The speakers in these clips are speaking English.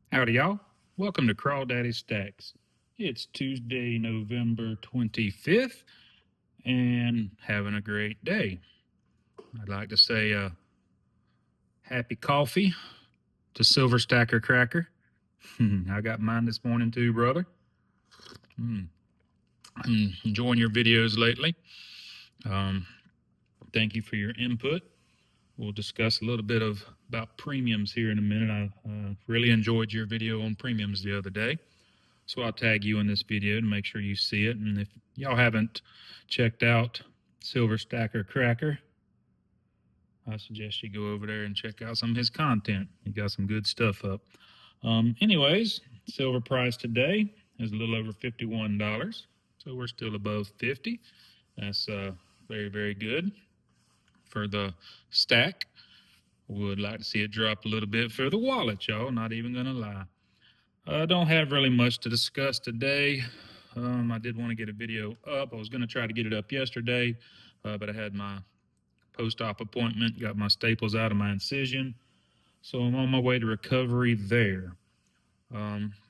Howdy, y'all. Welcome to Crawdaddy Stacks. It's Tuesday, November 25th, and having a great day. I'd like to say happy coffee to Silver Stacker Cracker. I got mine this morning too, brother. I'm enjoying your videos lately. Thank you for your input. We'll discuss a little bit about premiums here in a minute. I really enjoyed your video on premiums the other day. So I'll tag you in this video to make sure you see it. And if y'all haven't checked out Silver Stacker Cracker, I suggest you go over there and check out some of his content. He got some good stuff up. Anyways, silver price today is a little over $51. So we're still above 50. That's very, very good for the stack. Would like to see it drop a little bit for the wallet, y'all. Not even going to lie. I don't have really much to discuss today. I did want to get a video up. I was going to try to get it up yesterday, but I had my post-op appointment, got my staples out of my incision, so I'm on my way to recovery there.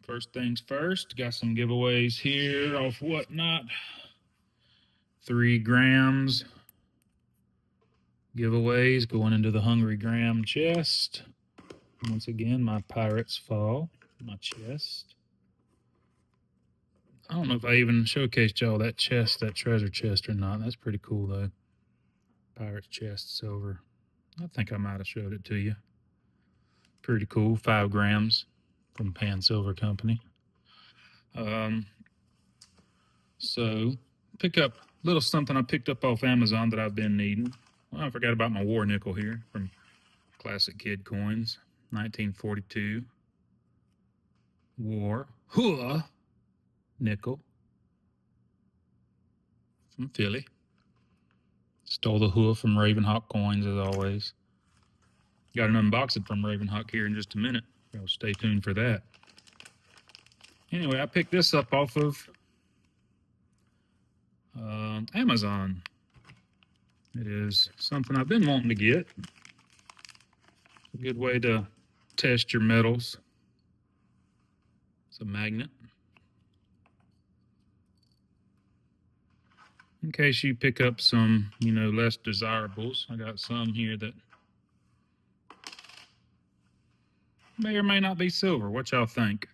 First things first, got some giveaways here off Whatnot. 3 grams giveaways going into the Hungry Graham chest. Once again, my Pirates fall, my chest. I don't know if I even showcased y'all that chest, that treasure chest or not. That's pretty cool though. Pirate's chest silver. I think I might have showed it to you. Pretty cool. 5 grams from Pan Silver Company. So pick up a little something I picked up off Amazon that I've been needing. Well, I forgot about my war nickel here from Classic Kid Coins, 1942 war nickel from Philly. Stole the hoof from Ravenhawk Coins as always. Got an unboxing from Ravenhawk here in just a minute. So stay tuned for that. Anyway, I picked this up off of Amazon. It is something I've been wanting to get. A good way to test your metals. It's a magnet. In case you pick up some, less desirables. I got some here that may or may not be silver. What y'all think?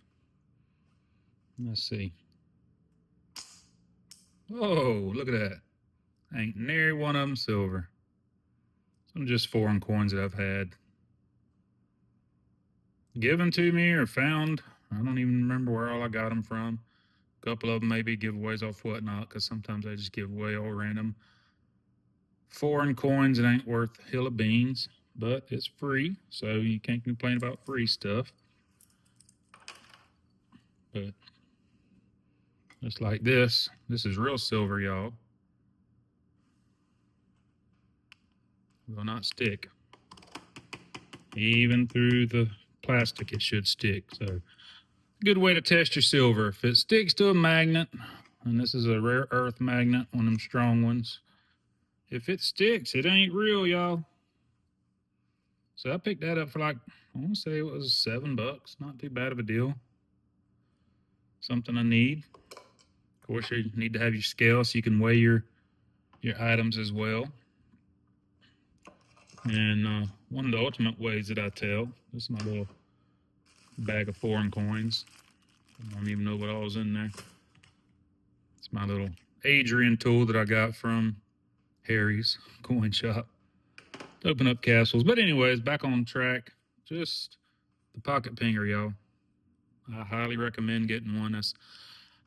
Let's see. Oh, look at that. Ain't nary one of them silver. Some just foreign coins that I've had given to me or found. I don't even remember where all I got them from. A couple of them maybe giveaways off Whatnot, because sometimes I just give away all random foreign coins. It ain't worth a hill of beans, but it's free, so you can't complain about free stuff. But just like this is real silver, y'all. Will not stick. Even through the plastic, it should stick. So, good way to test your silver. If it sticks to a magnet, and this is a rare earth magnet, one of them strong ones. If it sticks, it ain't real, y'all. So I picked that up for like, I want to say it was $7. Not too bad of a deal. Something I need. Of course, you need to have your scale so you can weigh your items as well. And one of the ultimate ways that I tell, this is my little bag of foreign coins. I don't even know what all's in there. It's my little Adrian tool that I got from Harry's coin shop to open up castles. But anyways, back on track. Just the pocket pinger, y'all. I highly recommend getting one. That's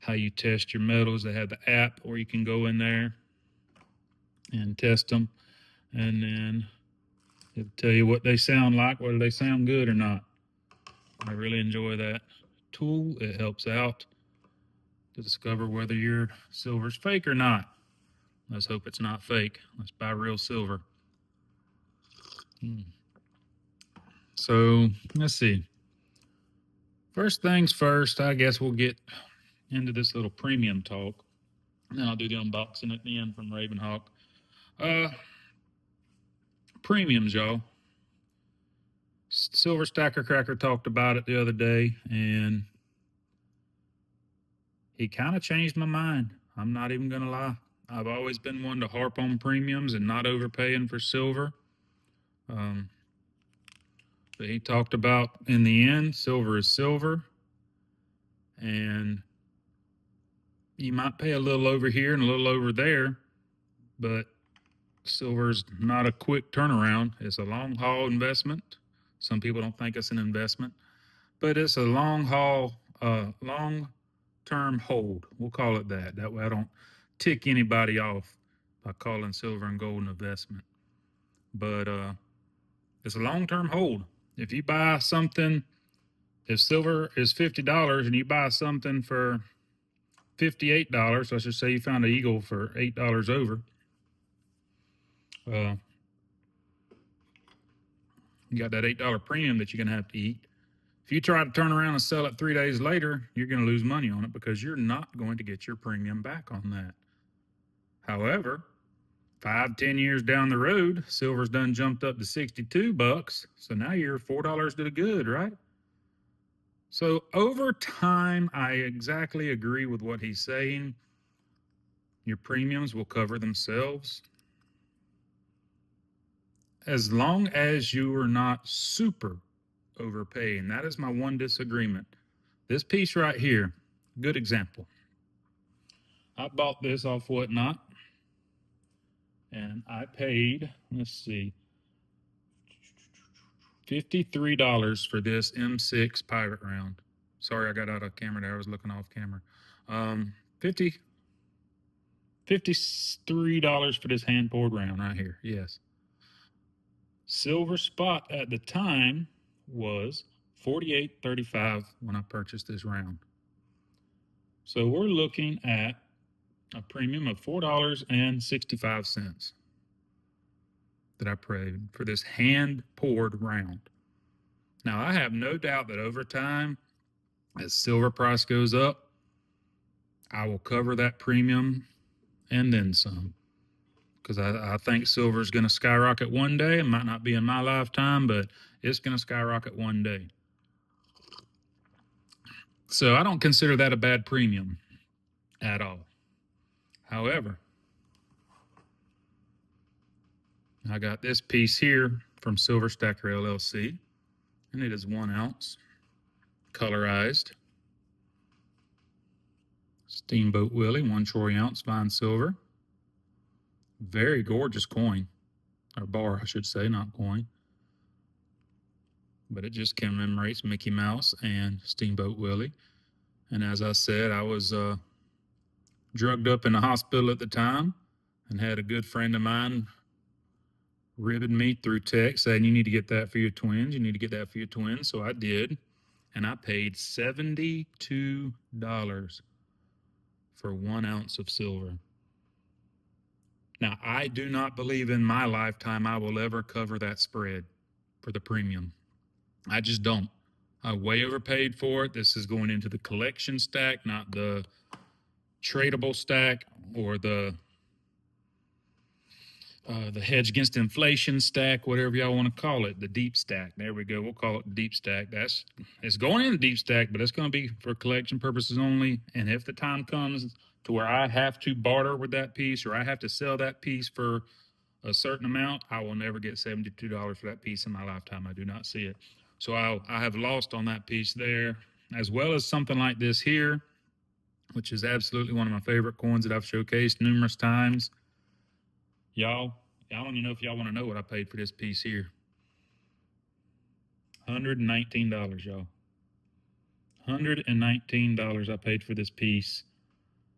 how you test your metals. They have the app, or you can go in there and test them, and then it'll tell you what they sound like, whether they sound good or not. I really enjoy that tool. It helps out to discover whether your silver's fake or not. Let's hope it's not fake. Let's buy real silver. So let's see. First things first, I guess we'll get into this little premium talk. And then I'll do the unboxing at the end from Ravenhawk. Premiums, y'all. Silver Stacker Cracker talked about it the other day, and he kind of changed my mind. I'm not even going to lie. I've always been one to harp on premiums and not overpaying for silver. But he talked about, in the end, silver is silver. And you might pay a little over here and a little over there, but silver's not a quick turnaround. It's a long haul investment. Some people don't think it's an investment, but it's a long haul, long term hold. We'll call it that. That way I don't tick anybody off by calling silver and gold an investment. But it's a long term hold. If you buy something, if silver is $50 and you buy something for $58, let's just say you found an eagle for $8 over, you got that $8 premium that you're going to have to eat. If you try to turn around and sell it 3 days later, you're going to lose money on it because you're not going to get your premium back on that. However, 5-10 years down the road, silver's done jumped up to $62. So now you're $4 to the good, right? So over time, I exactly agree with what he's saying. Your premiums will cover themselves. As long as you are not super overpaying. That is my one disagreement. This piece right here, good example. I bought this off Whatnot, and I paid, let's see, $53 for this M6 Pirate round. Sorry, I got out of camera there. I was looking off camera. $53 for this hand poured round right here. Yes. Silver spot at the time was $48.35 when I purchased this round. So we're looking at a premium of $4.65 that I paid for this hand poured round. Now, I have no doubt that over time, as silver price goes up, I will cover that premium and then some. Because I think silver is going to skyrocket one day. It might not be in my lifetime, but it's going to skyrocket one day. So I don't consider that a bad premium at all. However, I got this piece here from Silver Stacker LLC, and it is 1 ounce, colorized. Steamboat Willie, 1 troy ounce, fine silver. Very gorgeous coin, or bar, I should say, not coin. But it just commemorates Mickey Mouse and Steamboat Willie. And as I said, I was drugged up in the hospital at the time and had a good friend of mine ribbon me through text saying, you need to get that for your twins. You need to get that for your twins. So I did. And I paid $72 for 1 ounce of silver. Now, I do not believe in my lifetime I will ever cover that spread for the premium. I just don't. I way overpaid for it. This is going into the collection stack, not the tradable stack or the hedge against inflation stack, whatever y'all want to call it, the deep stack. There we go. We'll call it deep stack. It's going in the deep stack, but it's going to be for collection purposes only. And if the time comes to where I have to barter with that piece or I have to sell that piece for a certain amount, I will never get $72 for that piece in my lifetime. I do not see it. So I have lost on that piece there, as well as something like this here, which is absolutely one of my favorite coins that I've showcased numerous times. Y'all, I don't even know if y'all want to know what I paid for this piece here. $119, y'all. $119 I paid for this piece.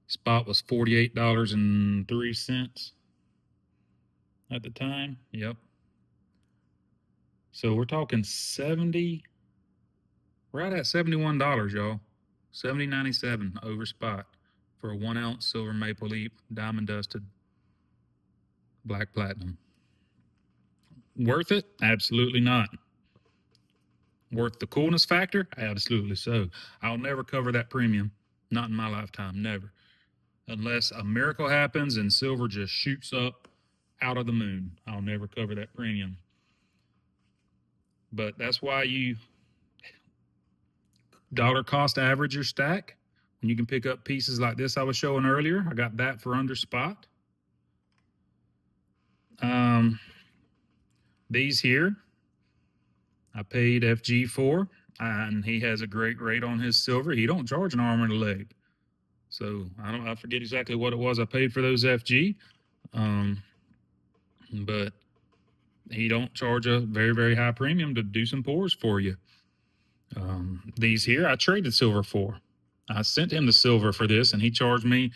Spot was $48.03 at the time. Yep. So we're talking right at $71, y'all. $70.97 over spot for a 1 ounce silver maple leaf diamond dusted black platinum. Worth it? Absolutely not. Worth the coolness factor? Absolutely so. I'll never cover that premium. Not in my lifetime. Never. Unless a miracle happens and silver just shoots up out of the moon. I'll never cover that premium. But that's why you dollar cost average your stack. When you can pick up pieces like this I was showing earlier. I got that for under spot. These here, I paid FG for, and he has a great rate on his silver. He don't charge an arm and a leg. So I forget exactly what it was I paid for those FG. But he don't charge a very, very high premium to do some pours for you. These here, I traded silver for. I sent him the silver for this, and he charged me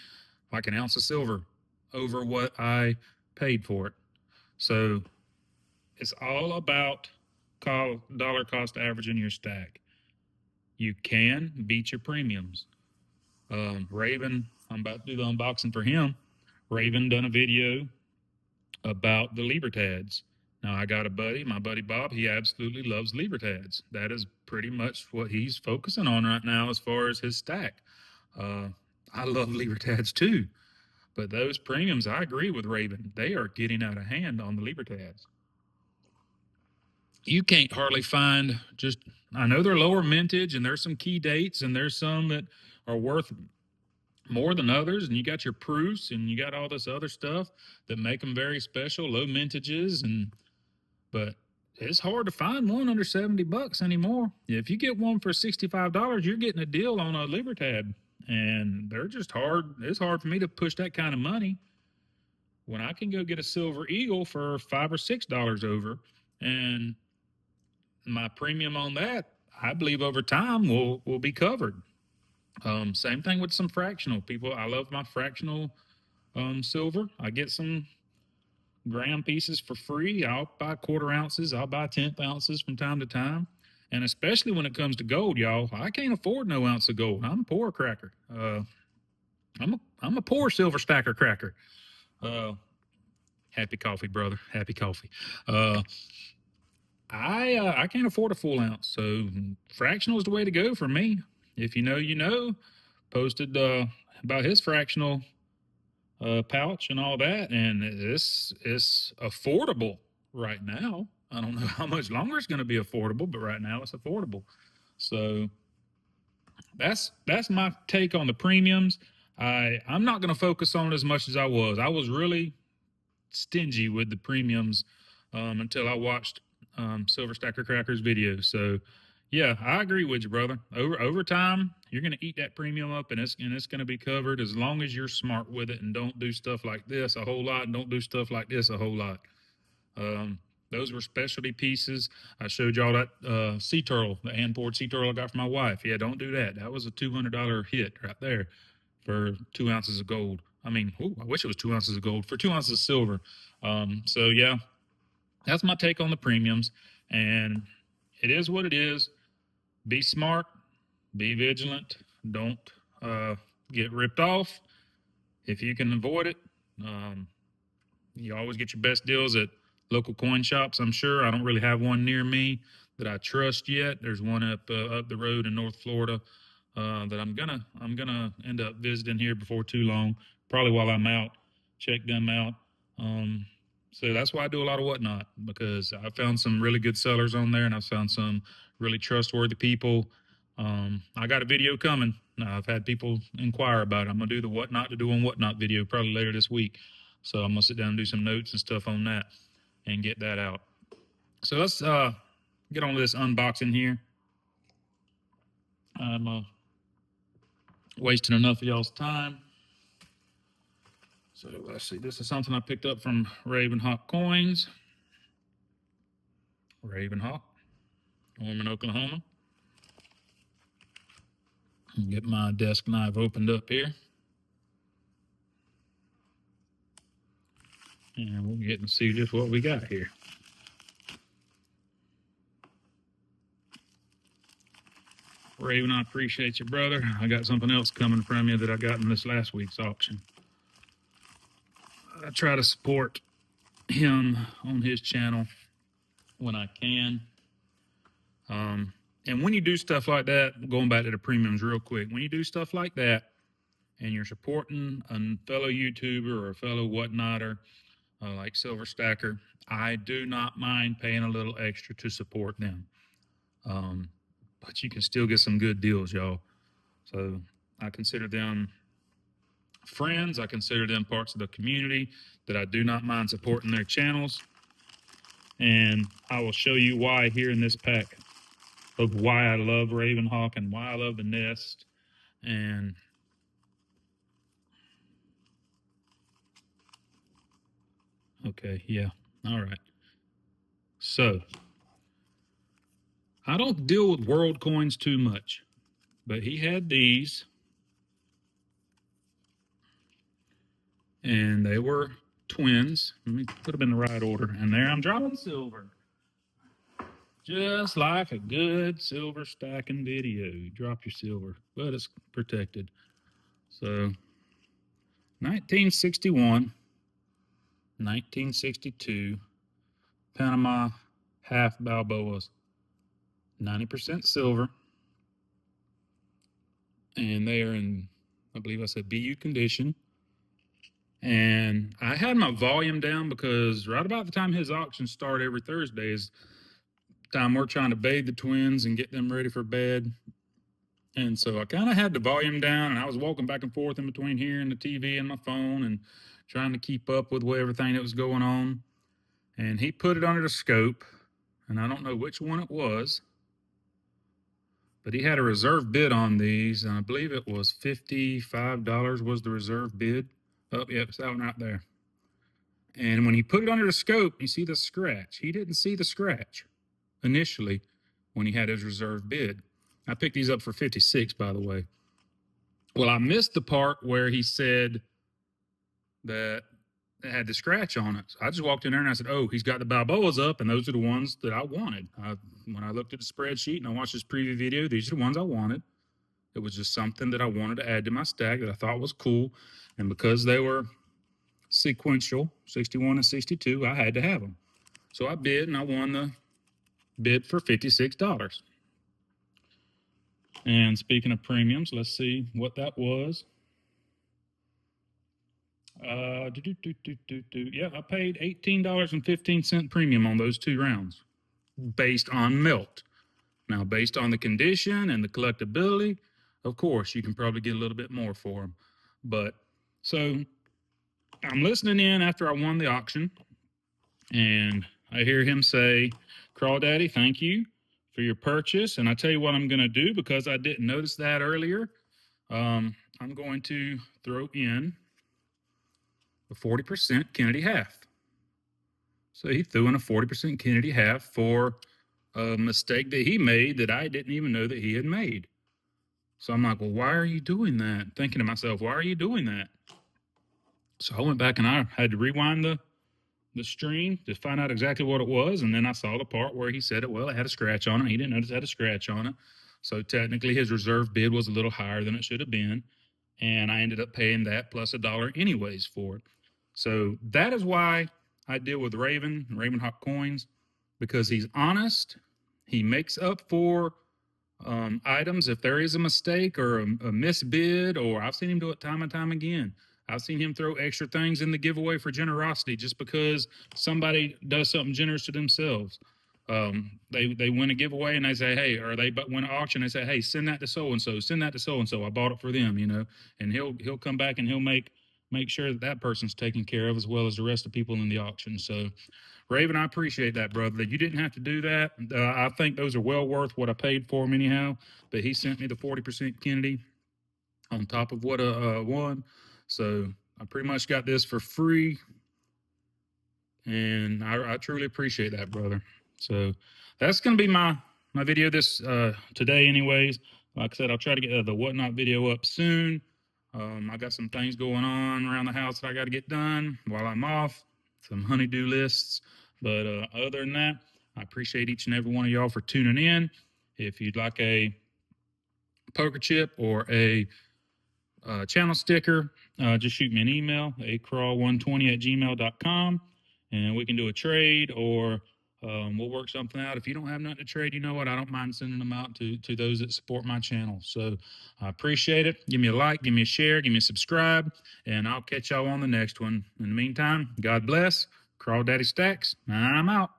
like an ounce of silver over what I paid for it. So it's all about dollar cost averaging your stack. You can beat your premiums. Raven, I'm about to do the unboxing for him. Raven done a video about the Libertads. Now, I got a buddy, my buddy Bob, he absolutely loves Libertads. That is pretty much what he's focusing on right now as far as his stack. I love Libertads too, but those premiums, I agree with Raven. They are getting out of hand on the Libertads. You can't hardly find I know they're lower mintage and there's some key dates and there's some that are worth more than others, and you got your proofs and you got all this other stuff that make them very special, low mintages, but it's hard to find one under $70 anymore. If you get one for $65, you're getting a deal on a Libertad, and they're just hard. It's hard for me to push that kind of money when I can go get a Silver Eagle for $5 or $6 over, and my premium on that, I believe over time will be covered. Same thing with some fractional people. I love my fractional silver. I get some gram pieces for free. I'll buy quarter ounces. I'll buy 10th ounces from time to time. And especially when it comes to gold, y'all, I can't afford no ounce of gold. I'm a poor cracker. I'm a poor silver stacker cracker. Happy coffee, brother. Happy coffee. I can't afford a full ounce, so fractional is the way to go for me. If you know, you know. Posted about his fractional pouch and all that, and this is affordable right now. I don't know how much longer it's going to be affordable, but right now it's affordable. So that's my take on the premiums. I'm not going to focus on it as much as I was. I was really stingy with the premiums until I watched Silver Stacker Cracker's video. So yeah, I agree with you, brother. Over time, you're going to eat that premium up, and it's going to be covered as long as you're smart with it and don't do stuff like this a whole lot and don't do stuff like this a whole lot. Those were specialty pieces. I showed y'all that sea turtle, the hand-poured sea turtle I got for my wife. Yeah, don't do that. That was a $200 hit right there for 2 ounces of gold. I mean, I wish it was 2 ounces of gold for 2 ounces of silver. So yeah, that's my take on the premiums, and it is what it is. Be smart, be vigilant, don't get ripped off. If you can avoid it, you always get your best deals at local coin shops, I'm sure. I don't really have one near me that I trust yet. There's one up the road in North Florida that I'm gonna end up visiting here before too long, probably while I'm out. Check them out. So that's why I do a lot of Whatnot, because I found some really good sellers on there, and I found some really trustworthy people. I got a video coming. I've had people inquire about it. I'm going to do the what not to do on Whatnot video probably later this week. So I'm going to sit down and do some notes and stuff on that and get that out. So let's get on to this unboxing here. I'm wasting enough of y'all's time. So let's see. This is something I picked up from Ravenhawk Coins. Ravenhawk, Norman, Oklahoma. Get my desk knife opened up here. And we'll get and see just what we got here. Raven, I appreciate you, brother. I got something else coming from you that I got in this last week's auction. I try to support him on his channel when I can. And when you do stuff like that, going back to the premiums real quick, when you do stuff like that and you're supporting a fellow YouTuber or a fellow whatnotter, like Silver Stacker, I do not mind paying a little extra to support them. But you can still get some good deals, y'all. So I consider them friends. I consider them parts of the community that I do not mind supporting their channels. And I will show you why here in this pack of why I love Ravenhawk and why I love the Nest. And okay, yeah, all right. So I don't deal with world coins too much, but he had these, and they were twins. Let me put them in the right order. And there I'm dropping silver. Just like a good silver stacking video. You drop your silver, but it's protected. So 1961, 1962, Panama half Balboas, 90% silver. And they are in, I believe I said BU condition. And I had my volume down because right about the time his auctions start every Thursday is time we're trying to bathe the twins and get them ready for bed. And so I kind of had the volume down, and I was walking back and forth in between here and the TV and my phone and trying to keep up with everything that was going on. And he put it under the scope, and I don't know which one it was, but he had a reserve bid on these, and I believe it was $55 was the reserve bid. Oh, yep, it's that one right there. And when he put it under the scope, you see the scratch. He didn't see the scratch initially when he had his reserve bid. I picked these up for 56, by the way. Well, I missed the part where he said that it had the scratch on it. So I just walked in there and I said, oh, he's got the Balboas up, and those are the ones that I wanted. When I looked at the spreadsheet and I watched this preview video, these are the ones I wanted. It was just something that I wanted to add to my stack that I thought was cool. And because they were sequential, 61 and 62, I had to have them. So I bid, and I won the bid for $56. And speaking of premiums, let's see what that was. Yeah, I paid $18.15 premium on those 2 rounds based on melt. Now, based on the condition and the collectability, of course, you can probably get a little bit more for them. But so I'm listening in after I won the auction, and I hear him say, Crawdaddy, thank you for your purchase. And I tell you what I'm going to do, because I didn't notice that earlier. I'm going to throw in a 40% Kennedy half. So he threw in a 40% Kennedy half for a mistake that he made that I didn't even know that he had made. So I'm like, well, why are you doing that? Thinking to myself, why are you doing that? So I went back and I had to rewind the stream to find out exactly what it was. And then I saw the part where he said it, well, it had a scratch on it. He didn't notice it had a scratch on it. So technically his reserve bid was a little higher than it should have been. And I ended up paying that plus $1 anyways for it. So that is why I deal with Ravenhawk coins, because he's honest. He makes up for items if there is a mistake or a misbid, or I've seen him do it time and time again. I've seen him throw extra things in the giveaway for generosity just because somebody does something generous to themselves. They win a giveaway and they say, hey, or they win an auction, they say, hey, send that to so-and-so, send that to so-and-so. I bought it for them, you know, and he'll come back and he'll make sure that person's taken care of as well as the rest of people in the auction. So Raven, I appreciate that, brother, that you didn't have to do that. I think those are well worth what I paid for them anyhow, but he sent me the 40% Kennedy on top of what I won. So I pretty much got this for free, and I truly appreciate that, brother. So that's going to be my video this today anyways. Like I said, I'll try to get the Whatnot video up soon. I got some things going on around the house that I got to get done while I'm off, some honeydew lists. But other than that, I appreciate each and every one of y'all for tuning in. If you'd like a poker chip or a channel sticker, just shoot me an email, acrawl120@gmail.com, and we can do a trade or We'll work something out. If you don't have nothing to trade, you know what? I don't mind sending them out to those that support my channel. So I appreciate it. Give me a like, give me a share, give me a subscribe, and I'll catch y'all on the next one. In the meantime, God bless. Crawdaddy Stacks. I'm out.